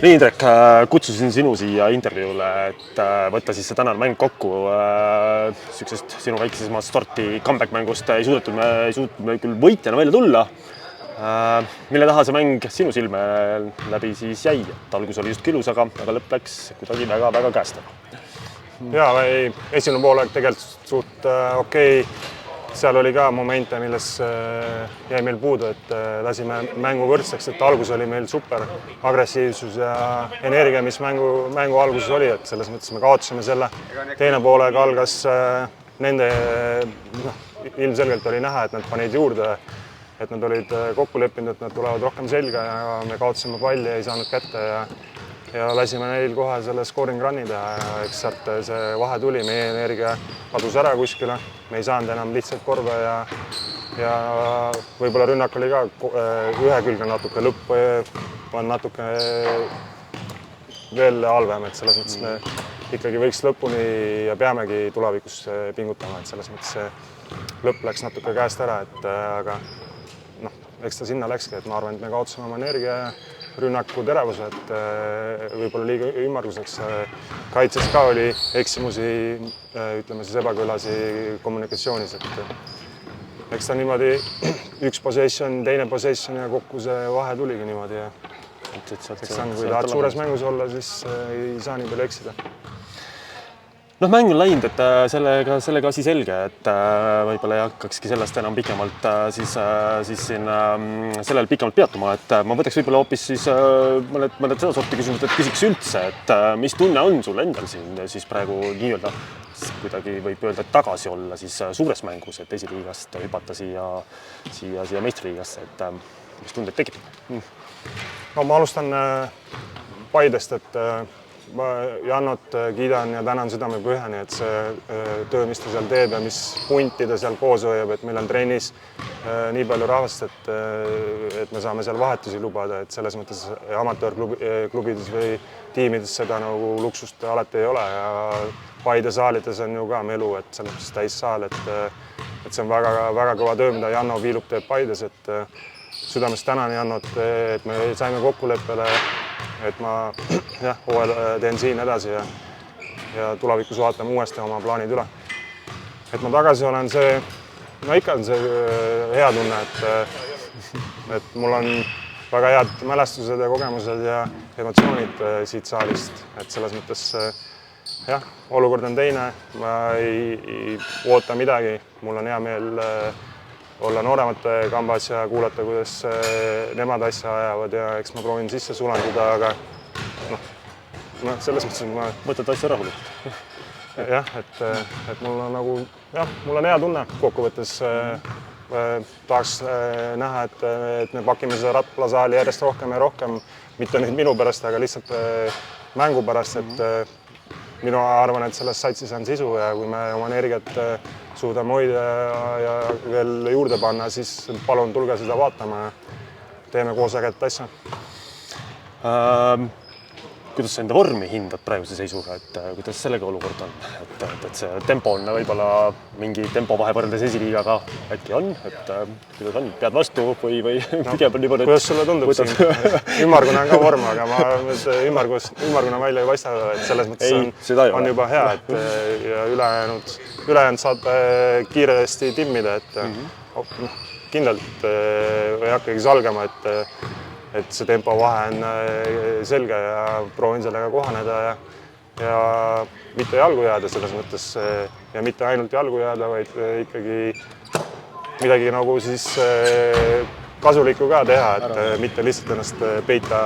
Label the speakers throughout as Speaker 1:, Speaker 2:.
Speaker 1: Nii, Indrek, kutsusin sinu siia intervjuule, et võtta siis see tänane mäng kokku. Süksest sinu väikesest sorti comeback-mängust ei suudetud me küll võitjana välja tulla. Mille taha see mäng sinu silme läbi siis jäi? Et algus oli just kilus, aga lõpp läks kuidagi väga käest.
Speaker 2: Jaa, esimene poolaeg tegelikult suht okei. Seal oli ka momente, milles jäi meil puudu, et lasime mängu võrdseks, et algus oli meil super agressiivsus ja energia, mis mängu alguses oli, et selles mõttes me kaotasime selle. Teine poolaeg algas nende, ilmselgelt oli näha, et nad panid juurde, et nad olid kokku leppinud, et nad tulevad rohkem selga ja me kaotasime palli, ei saanud kätte ja lasime neil kohe selle scoring run'i teha ja eks sealt see vahe tuli, meie energia kadus ära kuskile, me ei saanud enam lihtsalt korve ja võib-olla rünnak oli ka ühe külge natuke, lõpp on natuke veel halvem, et selles mõttes me ikkagi võiks lõpuni ja peamegi tulevikus pingutama, et selles mõttes see lõpp läks natuke käest ära, et aga eks ta sinna läkski, et ma arvan, et me kaotasime oma energia ja rünnaku teravuse, et võib-olla liiga ümmarguseks. Kaitses ka oli eksimusi, ütleme siis ebakõlasi kommunikatsioonis, et eks ta niimoodi üks possession, teine possession ja kokku see vahe tuligi niimoodi. Eks on, kui tahad suures mängus olla, siis ei saa nii palju eksida.
Speaker 1: Mäng on läinud, et sellega asi selge, et võib-olla ei hakkakski sellest enam pikemalt siis siin sellel pikemalt peatuma, et ma võtaks võib-olla hoopis siis mõned seda sorti küsimused, et küsiks üldse, et mis tunne on sul endal siin siis praegu nii-öelda kuidagi võib öelda, et tagasi olla siis suures mängus, et esiliigast hüpata siia meistriliigasse, et mis tundeid tekitab?
Speaker 2: No ma alustan Paidest, et ma Jannot kiidan ja tänan südamepühani, et see töö, mis ta seal teeb ja mis punti ta seal koos hoiab, et meil on trennis nii palju rahvast, et me saame seal vahetusi lubada, et selles mõttes amatöörklubides või tiimides seda nagu luksust alati ei ole ja Paide saalides on ju ka melu, et selles mõttes täis saal, et see on väga kõva töö, mida Janno Viilup teeb Paides, et südamest tänan Jannot, et me saime kokkuleppele, et ma hooajal teen siin edasi ja tulevikus vaatame uuesti oma plaanid üle. Et ma tagasi olen ikka on see hea tunne, et mul on väga head mälestused ja kogemused ja emotsioonid siit saalist, et selles mõttes olukord on teine, ma ei oota midagi, mul on hea meel olla nooremate kambas ja kuulata, kuidas nemad asja ajavad ja eks ma proovin sisse sulanduda, aga selles mõttes ma
Speaker 1: võtad asja rahulikult.
Speaker 2: Jah, et mul on nagu, mul on hea tunne kokkuvõttes. Tahaks näha, et me pakime seda ratplasaali järjest rohkem ja rohkem, mitte nüüd minu pärast, aga lihtsalt mängu pärast, et minu arvan, et selles satsis on sisu ja kui me oma energiat suudame hoida ja veel juurde panna, siis palun tulge seda vaatama ja teeme koos ägedat asja.
Speaker 1: Kuidas sa enda vormi hindad praeguse seisuga, et kuidas sellega olukord on? Et see tempo on võib-olla mingi tempo vahe võrreldes esiliigaga äkki on, et kuidas on, pead vastu või pigem on niimoodi,
Speaker 2: kuidas sulle tundub siin? Ümmargune on ka vorm, aga ümmargune välja ei paista, et selles mõttes on juba hea, et ja ülejäänud saab kiiresti timmida, et kindlalt ei hakkagi salgama, et see tempo vahe on selge ja proovin sellega kohaneda ja mitte jalgu jääda selles mõttes ja mitte ainult jalgu jääda, vaid ikkagi midagi nagu siis kasulikku ka teha, et mitte lihtsalt ennast peita,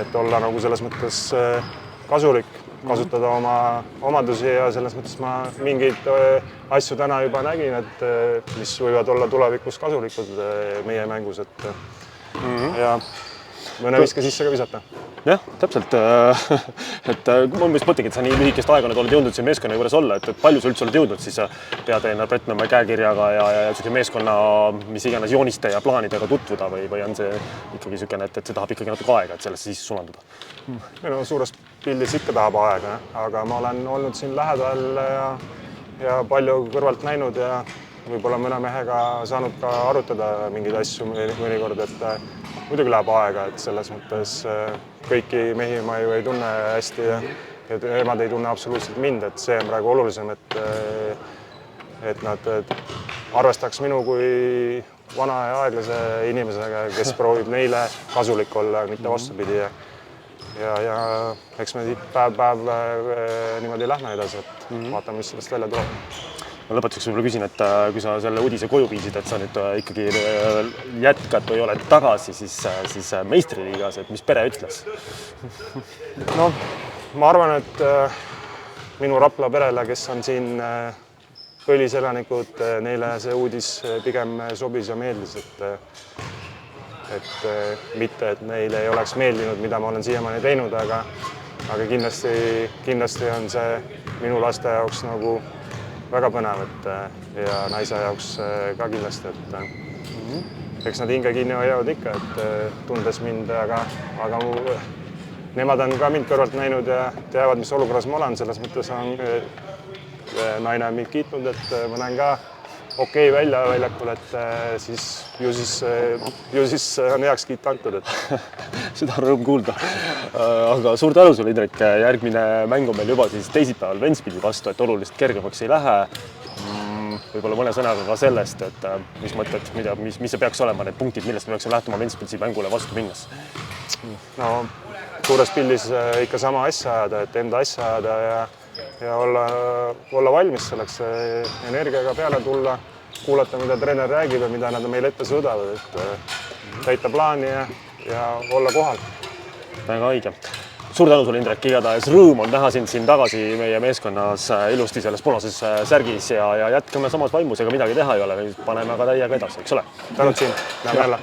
Speaker 2: et olla nagu selles mõttes kasulik, kasutada oma omadusi ja selles mõttes ma mingeid asju täna juba nägin, et mis võivad olla tulevikus kasulikud meie mängus, et ja mõne viske sisse ka visata.
Speaker 1: Jah, täpselt. Et ma mõtlengi, et sa nii lühikest aega oled jõudnud siin meeskonna juures olla, et palju sa üldse oled jõudnud siis peatreener Brett Nõmme käekirjaga ja meeskonna mis iganes jooniste ja plaanidega tutvuda või on see ikkagi niisugune, et see tahab ikkagi natuke aega, et sellesse siis sulanduda?
Speaker 2: Minu suures pildis ikka tahab aega, aga ma olen olnud siin lähedal ja palju kõrvalt näinud ja võib-olla mõne mehega saanud ka arutada mingeid asju mõnikord, et muidugi läheb aega, et selles mõttes kõiki mehi ma ju ei tunne hästi ja nemad ei tunne absoluutselt mind, et see on praegu olulisem, et nad arvestaks minu kui vana ja aeglase inimesega, kes proovib neile kasulik olla, mitte vastupidi. Ja eks me päev niimoodi lähme edasi, et vaatame, mis sellest välja tuleb.
Speaker 1: Ma lõpetuseks võib-olla küsin, et kui sa selle uudise koju viisid, et sa nüüd ikkagi jätkad või oled tagasi, siis meistriliigas, et mis pere ütles?
Speaker 2: No, ma arvan, et minu Rapla perele, kes on siin põliselanikud, neile see uudis pigem sobis ja meeldis, et mitte, et neile ei oleks meeldinud, mida ma olen siiamaani teinud, aga kindlasti on see minu laste jaoks nagu väga põnev, ja naise jaoks ka kindlasti, et eks nad hinge kinni hoiavad ikka, et tundes mind, aga nemad on ka mind kõrvalt näinud ja teavad, mis olukorras ma olen, selles mõttes on naine on mind kiitnud, et ma näen ka okei välja väljakul, et ju siis on heakskiit antud.
Speaker 1: Seda on rõõm kuulda. Aga suur tänu sulle, Indrek. Järgmine mäng on meil juba siis teisipäeval Ventspilsi vastu, et oluliselt kergemaks ei lähe. Võib-olla mõne sõnaga ka sellest, et mis mõtled, mis see peaks olema, need punktid, millest me peaks lähtuma Ventspilsi mängule vastu minnes?
Speaker 2: No, suures pildis ikka sama asja ajada, et enda asja ajada ja olla valmis selleks energiaga peale tulla, kuulata, mida treener räägib ja mida nad meile ette suudavad, et täita plaani ja olla kohal.
Speaker 1: Väga õige. Suur tänu sulle, Indrek, igatahes rõõm on näha sind siin tagasi meie meeskonnas ilusti selles punases särgis ja jätkame samas vaimus, ega midagi teha ei ole, paneme aga täiega edasi, eks ole?
Speaker 2: Tänud siin, näeme jälle.